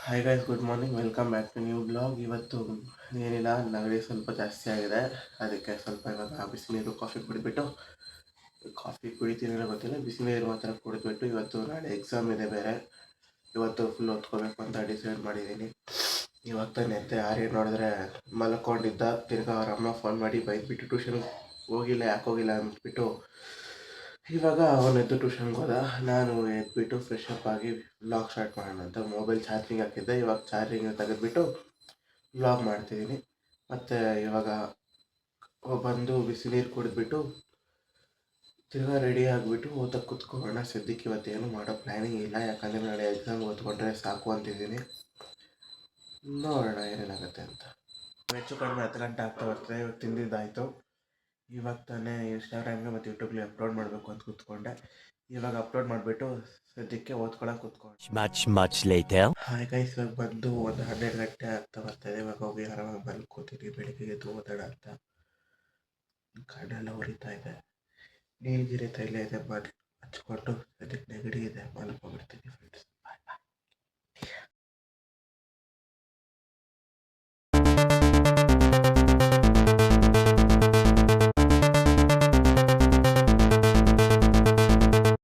Hi guys, good morning. Welcome back to new blog. ಇವತ್ತು ಏನಿಲ್ಲ, ನೆಗಡಿ ಸ್ವಲ್ಪ ಜಾಸ್ತಿ ಆಗಿದೆ. ಅದಕ್ಕೆ ಸ್ವಲ್ಪ ಇವಾಗ ಬಿಸಿನೀರು ಕಾಫಿ ಕುಡಿದ್ಬಿಟ್ಟು, ಕಾಫಿ ಕುಡಿತೀನಿಲ್ಲ ಗೊತ್ತಿಲ್ಲ, ಬಿಸಿನೀರು ಮಾತ್ರ ಕುಡಿದ್ಬಿಟ್ಟು ಇವತ್ತು ನಾಳೆ ಎಕ್ಸಾಮ್ ಇದೆ ಬೇರೆ. ಇವತ್ತು ಫುಲ್ ಓದ್ಕೋಬೇಕು ಅಂತ ಡಿಸೈಡ್ ಮಾಡಿದ್ದೀನಿ. ಇವಾಗ ತಾನೆ ಎದ್ದೆ. ಆರ್ಯ ನೋಡಿದ್ರೆ ಮಲ್ಕೊಂಡಿದ್ದ. ತಿರ್ಗಾ ಅವ್ರ ಅಮ್ಮ ಫೋನ್ ಮಾಡಿ ಬೈದ್ಬಿಟ್ಟು ಟ್ಯೂಷನ್ಗೆ ಹೋಗಿಲ್ಲ, ಯಾಕೆ ಹೋಗಿಲ್ಲ ಅಂದ್ಬಿಟ್ಟು ಇವಾಗ ಅವನೆದ್ದು ಟ್ಯೂಷನ್ಗೆ ಹೋದ. ನಾನು ಎದ್ಬಿಟ್ಟು ಫ್ರೆಶ್ ಅಪ್ ಆಗಿ ವ್ಲಾಗ್ ಸ್ಟಾರ್ಟ್ ಮಾಡೋಣ ಅಂತ ಮೊಬೈಲ್ ಚಾರ್ಜಿಂಗ್ ಹಾಕಿದ್ದೆ. ಇವಾಗ ಚಾರ್ಜಿಂಗ್ ತೆಗೆದ್ಬಿಟ್ಟು ವ್ಲಾಗ್ ಮಾಡ್ತಿದ್ದೀನಿ. ಮತ್ತು ಇವಾಗ ಬಂದು ಬಿಸಿನೀರು ಕುಡಿದ್ಬಿಟ್ಟು ತಿರ್ಗಾ ರೆಡಿ ಆಗಿಬಿಟ್ಟು ಓದಕ್ಕೆ ಕೂತ್ಕೊಳ್ಳೋಣ. ಸದ್ಯಕ್ಕೆ ಇವತ್ತೇನು ಮಾಡೋ ಪ್ಲ್ಯಾನಿಂಗ್ ಇಲ್ಲ, ಯಾಕಂದರೆ ನಾಳೆ ಎಕ್ಸಾಮ್ ಓದ್ಕೊಂಡ್ರೆ ಸಾಕು ಅಂತಿದ್ದೀನಿ. ನೋಡೋಣ ಏನೇನಾಗುತ್ತೆ ಅಂತ. ಹೆಚ್ಚು ಕಡಿಮೆ 10 ಗಂಟೆ ಆಗ್ತಾ ಬರ್ತದೆ. ಇವಾಗ ತಿಂದಿದ್ದಾಯಿತು. ಇವಾಗ ತಾನೇ ಇನ್ಸ್ಟಾಗ್ರಾಮ್ಗೆ ಮತ್ತು ಯೂಟ್ಯೂಬ್ಗೆ ಅಪ್ಲೋಡ್ ಮಾಡಬೇಕು ಅಂತ ಕೂತ್ಕೊಂಡೆ. ಇವಾಗ ಅಪ್ಲೋಡ್ ಮಾಡಿಬಿಟ್ಟು ಸದ್ಯಕ್ಕೆ ಓದ್ಕೊಳಕ್ಕೆ ಕೂತ್ಕೊಂಡೆ. Much later. ಹಾಯ್ ಗೈಸ್, ಇವಾಗ ಬಂದು ಒಂದು 12 ಗಂಟೆ ಆಗ್ತಾ ಬರ್ತಾಯಿದೆ. ಇವಾಗ ಹೋಗಿ ಆರಾಮಾಗಿ ಮಲ್ಕೋತೀನಿ. ಬೆಳಿಗ್ಗೆ ಎದ್ದು ಓದೋಣ ಅಂತ ಕಣ್ಣೆಲ್ಲ ಉರಿತಾ ಇದೆ. ನೀಲಗಿರಿ ತೈಲ ಇದೆ, ಹಚ್ಕೊಂಡು ಸದ್ಯಕ್ಕೆ ನೆಗಡಿ ಇದೆ, ಮಲ್ಕೊಬಿಡ್ತೀನಿ ಫ್ರೆಂಡ್ಸ್.